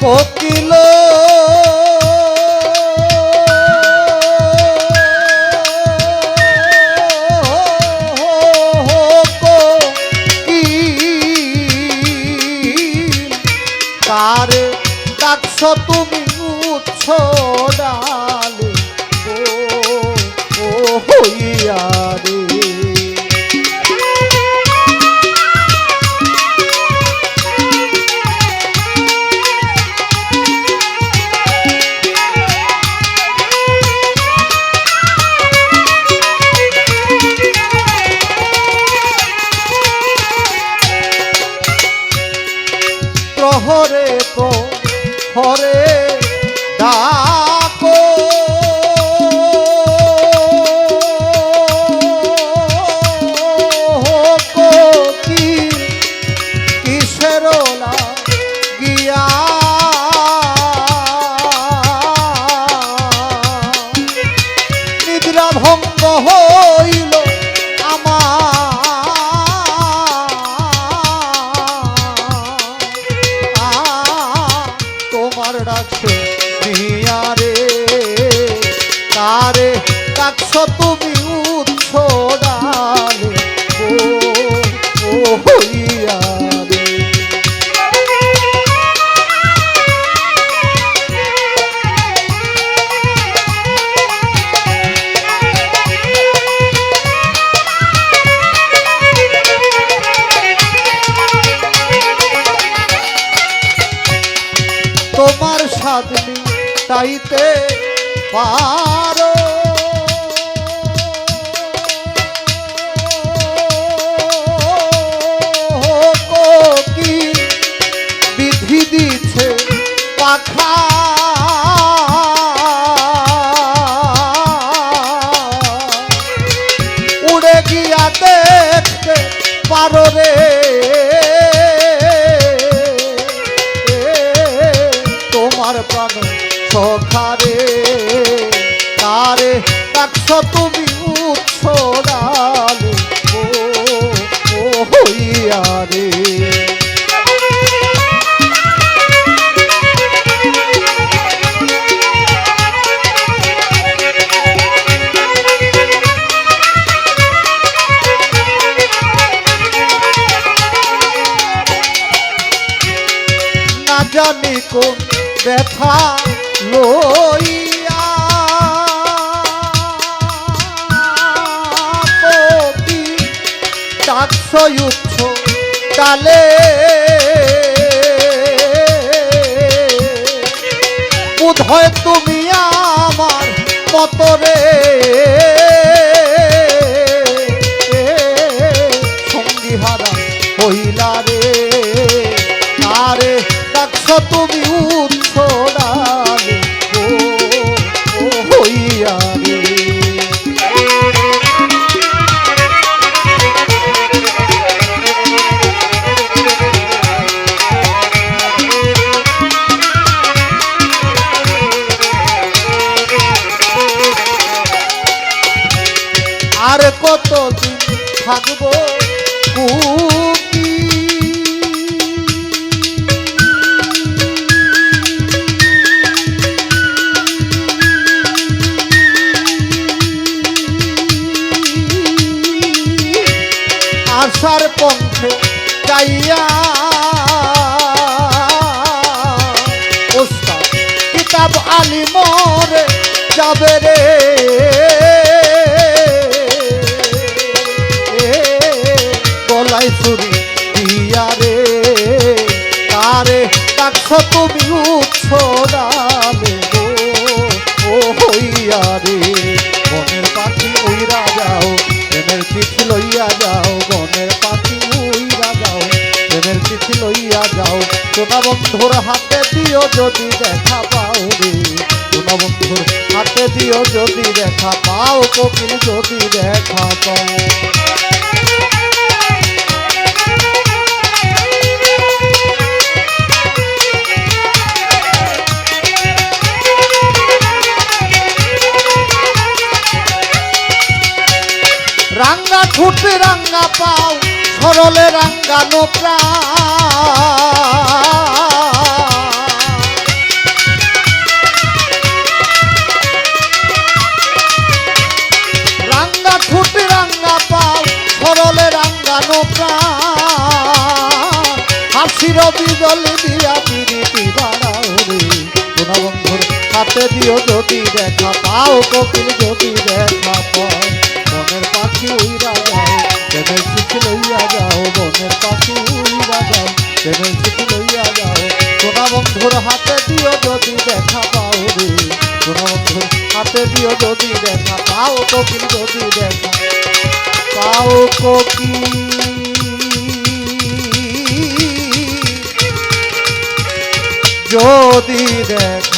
কোকিল কারে ডাকছ তুমি উচ্ছ ডালে ও হইয়া রে। প্রহরে তো হরে ডাকো কিসের গিয়া নিদ্রা ভঙ্গ হইল তোমার ডাকছে নিয়ারে কারে ডাকছ তুমি উচ্ছ ডালে ও হইয়া রে। তোমার সাধনি তাইতে পারো কি বিধি দিছে পাখা উড়ে গিয়া দেখতে পারো রে তোমার প্রাণ সখারে তারে ডাকছ তুমি উচ্ছ ডালে ও হইয়া রে। না জানি কোন ব্যথা লইয়া কবি ডাকছ উচ্ছ ডালে বোধহয় তুমি আমার মতরে সঙ্গী হারা হইলা রে আরে ডাকছ তুমি উচ্ছ ডালে ও হইয়া রে। আর কতদিন থাকবো আশার পন্থে যাইয়া ওস্তাদ কিতাব আলী মরে যাবে রে গলায় ছুরি দিয়া রে তারে ডাকছ তুমি উচ্ছ ডালে ও হইয়া রে। বনের পাখি উইরা যাও প্রেমের চিঠি লইয়া যাও বনের পাখি উইরা যাও প্রেমের চিঠি লইয়া যাও সোনা বন্ধুর হাতে দিও যদি দেখা পাও রে সোনা বন্ধুর হাতে দিও যদি দেখা পাও কোকিল যদি দেখা পাও। রাঙ্গা ঠোঁট রাঙ্গা পাও সরলে রাঙ্গানো প্রাণ হাসির বিজলি দিয়া পিরিতি বাড়াও রে সোনা বন্ধুর হাতে দিও যদি দেখা পাও কোকিল যদি দেখা পাও বনের পাখি উইরা যাও প্রেমের চিঠি লইয়া যাও বনের পাখি উইরা যাও প্রেমের চিঠি লইয়া যাও সোনা বন্ধুর হাতে দিও যদি দেখা পাও রে সোনা বন্ধুর হাতে দিও যদি দেখা পাও কোকিল যদি দেখা পাও কোকিল যদি দেখা